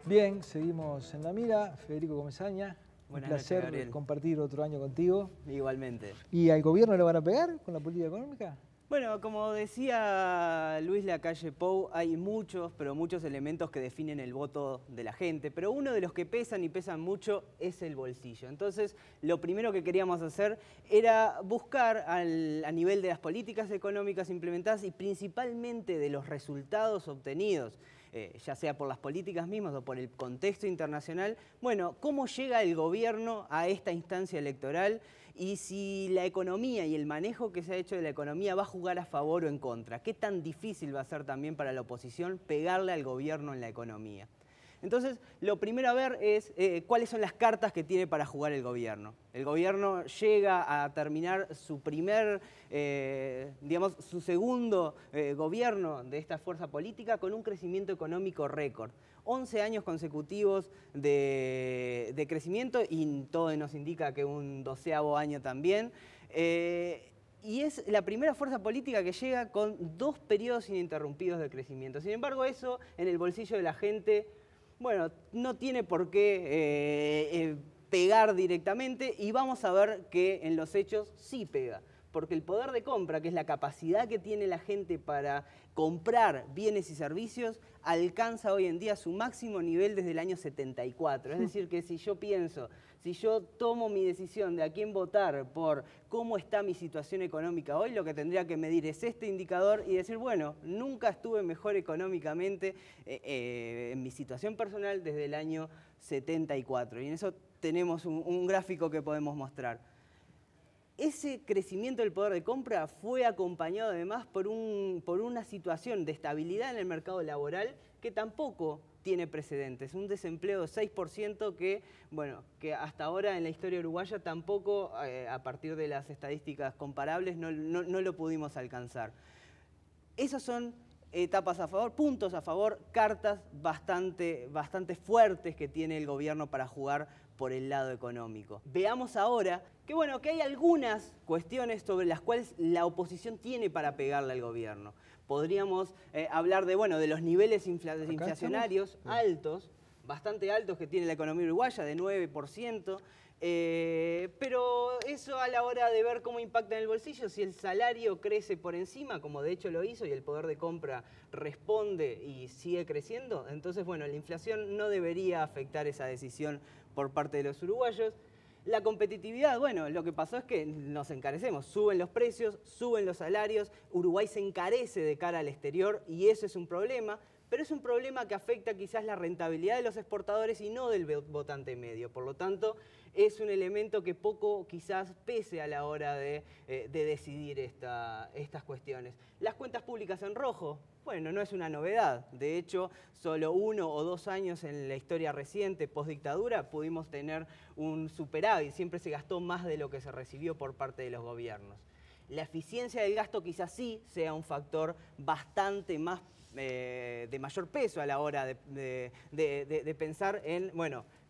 Bien, seguimos en la mira. Federico Comesaña, un placer noches, compartir otro año contigo. Igualmente. ¿Y al gobierno le van a pegar con la política económica? Bueno, como decía Luis Lacalle Pou, hay muchos, pero muchos elementos que definen el voto de la gente, pero uno de los que pesan y pesan mucho es el bolsillo. Entonces, lo primero que queríamos hacer era buscar a nivel de las políticas económicas implementadas y principalmente de los resultados obtenidos, ya sea por las políticas mismas o por el contexto internacional, bueno, cómo llega el gobierno a esta instancia electoral y si la economía y el manejo que se ha hecho de la economía va a jugar a favor o en contra. ¿Qué tan difícil va a ser también para la oposición pegarle al gobierno en la economía? Entonces, lo primero a ver es cuáles son las cartas que tiene para jugar el gobierno. El gobierno llega a terminar su su segundo gobierno de esta fuerza política con un crecimiento económico récord. 11 años consecutivos de crecimiento y todo nos indica que un 12º año también. Y es la primera fuerza política que llega con 2 periodos ininterrumpidos de crecimiento. Sin embargo, eso en el bolsillo de la gente, bueno, no tiene por qué pegar directamente y vamos a ver que en los hechos sí pega. Porque el poder de compra, que es la capacidad que tiene la gente para comprar bienes y servicios, alcanza hoy en día su máximo nivel desde el año 74. Es decir, que si yo tomo mi decisión de a quién votar por cómo está mi situación económica hoy, lo que tendría que medir es este indicador y decir, bueno, nunca estuve mejor económicamente en mi situación personal desde el año 74. Y en eso tenemos un gráfico que podemos mostrar. Ese crecimiento del poder de compra fue acompañado además por una situación de estabilidad en el mercado laboral que tampoco tiene precedentes. Un desempleo de 6% que hasta ahora en la historia uruguaya tampoco, a partir de las estadísticas comparables, no lo pudimos alcanzar. Esos son etapas a favor, puntos a favor, cartas bastante fuertes que tiene el gobierno para jugar por el lado económico. Veamos ahora que hay algunas cuestiones sobre las cuales la oposición tiene para pegarle al gobierno. Podríamos hablar de los niveles inflacionarios altos, bastante altos que tiene la economía uruguaya, de 9%. Pero eso a la hora de ver cómo impacta en el bolsillo, si el salario crece por encima, como de hecho lo hizo, y el poder de compra responde y sigue creciendo, entonces la inflación no debería afectar esa decisión por parte de los uruguayos. La competitividad, lo que pasó es que nos encarecemos, suben los precios, suben los salarios, Uruguay se encarece de cara al exterior y eso es un problema. Pero es un problema que afecta quizás la rentabilidad de los exportadores y no del votante medio. Por lo tanto, es un elemento que poco quizás pese a la hora de decidir estas cuestiones. Las cuentas públicas en rojo, no es una novedad. De hecho, solo 1 o 2 años en la historia reciente, post-dictadura, pudimos tener un superávit. Siempre se gastó más de lo que se recibió por parte de los gobiernos. La eficiencia del gasto quizás sí sea un factor bastante más de mayor peso a la hora de pensar en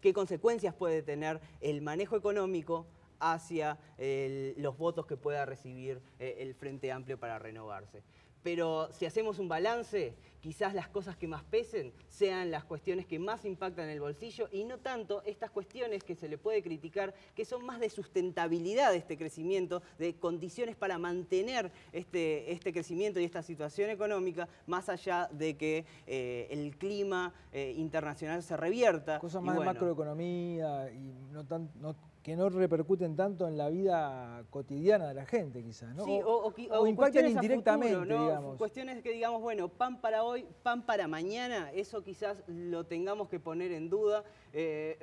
qué consecuencias puede tener el manejo económico hacia los votos que pueda recibir el Frente Amplio para renovarse. Pero si hacemos un balance, quizás las cosas que más pesen sean las cuestiones que más impactan en el bolsillo y no tanto estas cuestiones que se le puede criticar, que son más de sustentabilidad de este crecimiento, de condiciones para mantener este crecimiento y esta situación económica, más allá de que el clima internacional se revierta. Cosas más de macroeconomía y que no repercuten tanto en la vida cotidiana de la gente, quizás, ¿no? Sí, o impactan indirectamente, futuro, ¿no? digamos. Cuestiones que digamos, pan para hoy, pan para mañana, eso quizás lo tengamos que poner en duda.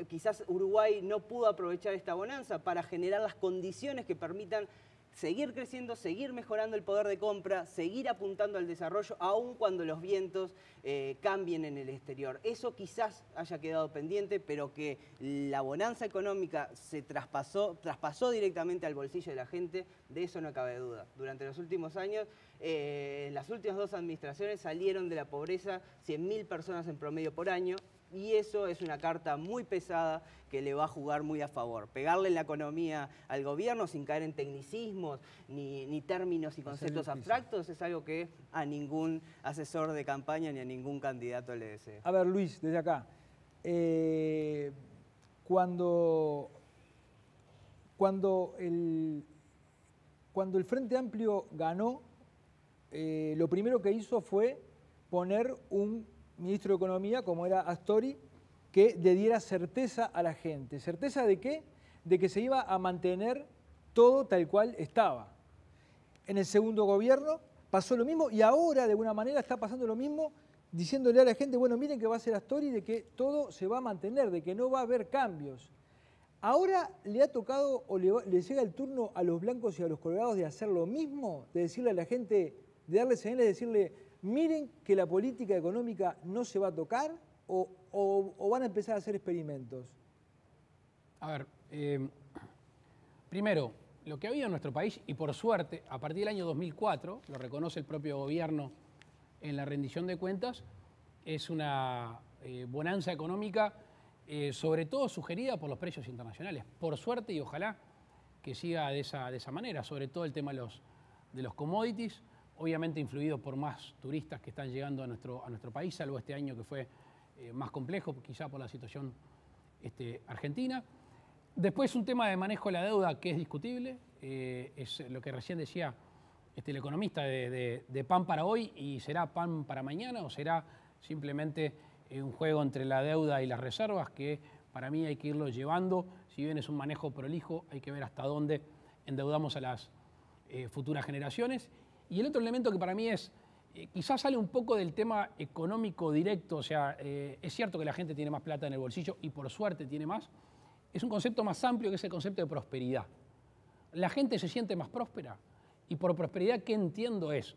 Quizás Uruguay no pudo aprovechar esta bonanza para generar las condiciones que permitan seguir creciendo, seguir mejorando el poder de compra, seguir apuntando al desarrollo, aun cuando los vientos cambien en el exterior. Eso quizás haya quedado pendiente, pero que la bonanza económica se traspasó directamente al bolsillo de la gente, de eso no cabe duda. Durante los últimos años, las últimas 2 administraciones salieron de la pobreza 100.000 personas en promedio por año. Y eso es una carta muy pesada que le va a jugar muy a favor. Pegarle en la economía al gobierno sin caer en tecnicismos ni términos y conceptos abstractos es algo que a ningún asesor de campaña ni a ningún candidato le deseo. A ver, Luis, desde acá, cuando el Frente Amplio ganó, lo primero que hizo fue poner un ministro de Economía, como era Astori, que le diera certeza a la gente. ¿Certeza de qué? De que se iba a mantener todo tal cual estaba. En el segundo gobierno pasó lo mismo y ahora de alguna manera está pasando lo mismo, diciéndole a la gente, bueno, miren que va a ser Astori, de que todo se va a mantener, de que no va a haber cambios. Ahora le ha tocado o le llega el turno a los blancos y a los colorados de hacer lo mismo, de decirle a la gente, de darle señales, de decirle, miren que la política económica no se va a tocar o van a empezar a hacer experimentos. A ver, primero, lo que ha habido en nuestro país, y por suerte, a partir del año 2004, lo reconoce el propio gobierno en la rendición de cuentas, es una bonanza económica, sobre todo sugerida por los precios internacionales. Por suerte y ojalá que siga de esa manera, sobre todo el tema de los commodities, obviamente influido por más turistas que están llegando a nuestro país, salvo este año que fue más complejo, quizá por la situación argentina. Después un tema de manejo de la deuda que es discutible, es lo que recién decía el economista de pan para hoy, y será pan para mañana o será simplemente un juego entre la deuda y las reservas, que para mí hay que irlo llevando. Si bien es un manejo prolijo, hay que ver hasta dónde endeudamos a las futuras generaciones. Y el otro elemento que para mí es, quizás sale un poco del tema económico directo, o sea, es cierto que la gente tiene más plata en el bolsillo y por suerte tiene más, es un concepto más amplio que es el concepto de prosperidad. La gente se siente más próspera y por prosperidad, ¿qué entiendo es?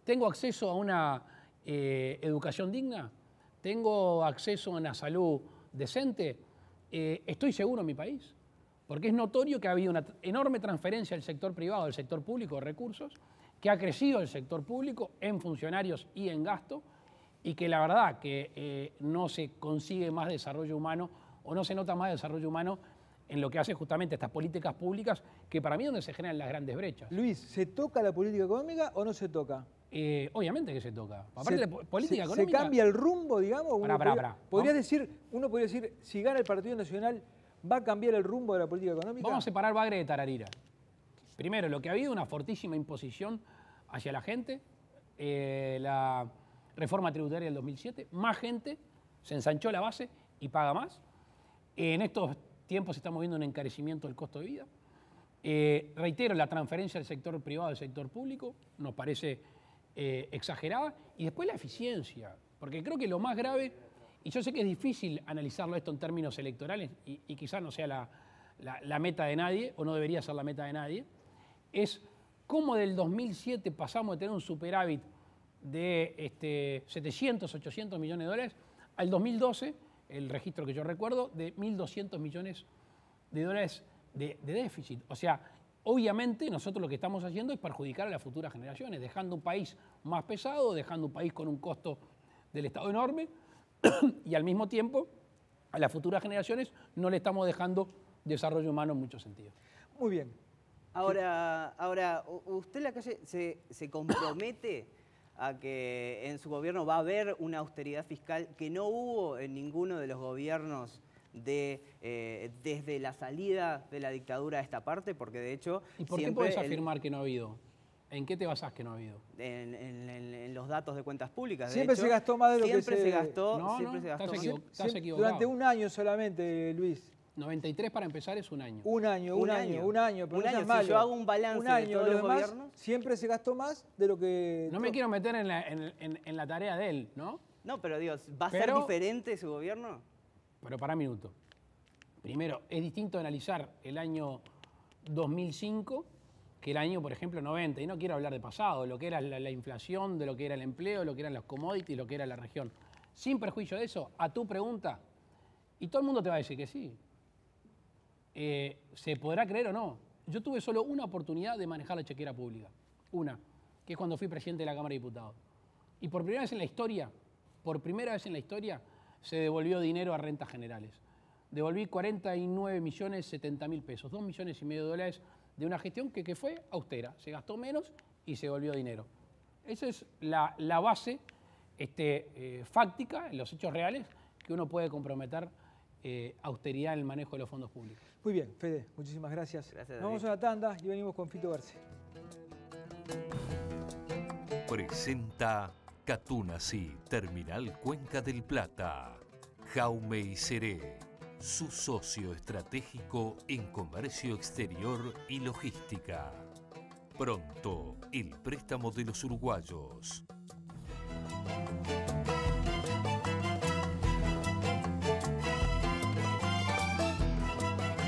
¿Tengo acceso a una educación digna? ¿Tengo acceso a una salud decente? ¿Estoy seguro en mi país? Porque es notorio que ha habido una enorme transferencia del sector privado al sector público de recursos, que ha crecido el sector público en funcionarios y en gasto, y que la verdad que no se consigue más desarrollo humano o no se nota más desarrollo humano en lo que hace justamente estas políticas públicas, que para mí es donde se generan las grandes brechas. Luis, ¿se toca la política económica o no se toca? Obviamente que se toca. Aparte de la política económica... ¿Se cambia el rumbo, digamos? Pará. Uno podría decir, si gana el Partido Nacional, ¿va a cambiar el rumbo de la política económica? Vamos a separar Bagre de Tararira. Primero, lo que ha habido una fortísima imposición hacia la gente, la reforma tributaria del 2007, más gente, se ensanchó la base y paga más. En estos tiempos estamos viendo un encarecimiento del costo de vida. Reitero, la transferencia del sector privado al sector público nos parece exagerada. Y después la eficiencia, porque creo que lo más grave, y yo sé que es difícil analizarlo esto en términos electorales, y quizás no sea la meta de nadie, o no debería ser la meta de nadie, es cómo del 2007 pasamos de tener un superávit de 700, 800 millones de dólares, al 2012, el registro que yo recuerdo, de 1.200 millones de dólares de déficit. O sea, obviamente nosotros lo que estamos haciendo es perjudicar a las futuras generaciones, dejando un país más pesado, dejando un país con un costo del Estado enorme, y al mismo tiempo a las futuras generaciones no le estamos dejando desarrollo humano en muchos sentidos. Muy bien. Ahora, ¿usted en la calle se compromete a que en su gobierno va a haber una austeridad fiscal que no hubo en ninguno de los gobiernos desde la salida de la dictadura a esta parte? Porque de hecho... ¿Y por qué podés afirmar que no ha habido? ¿En qué te basás que no ha habido? En los datos de cuentas públicas. Siempre se gastó más de lo que se... Siempre se gastó. Estás equivocado. Durante un año solamente, Luis. 93 para empezar es un año. Un año. Pero un no año. seas malo. Si yo hago un balance de todos los gobiernos... Siempre se gastó más de lo que... No me quiero meter en la tarea de él, ¿no? No, pero digo, ¿va a ser diferente su gobierno? Pero para un minuto. Primero, es distinto analizar el año 2005 que el año, por ejemplo, 90. Y no quiero hablar de pasado, lo que era la inflación, de lo que era el empleo, lo que eran los commodities, lo que era la región. Sin perjuicio de eso, a tu pregunta, y todo el mundo te va a decir que sí. ¿Se podrá creer o no? Yo tuve solo una oportunidad de manejar la chequera pública. Una, que es cuando fui presidente de la Cámara de Diputados. Y por primera vez en la historia, se devolvió dinero a rentas generales. Devolví 49.070.000 pesos, 2,5 millones de dólares de una gestión que fue austera. Se gastó menos y se devolvió dinero. Esa es la base fáctica, en los hechos reales, que uno puede comprometer austeridad en el manejo de los fondos públicos. Muy bien, Fede, muchísimas gracias. Gracias, Nos vamos a David. una tanda y venimos con Fito Berce. Presenta Catunasi, Terminal Cuenca del Plata. Jaume Iseré, su socio estratégico en comercio exterior y logística. Pronto, el préstamo de los uruguayos.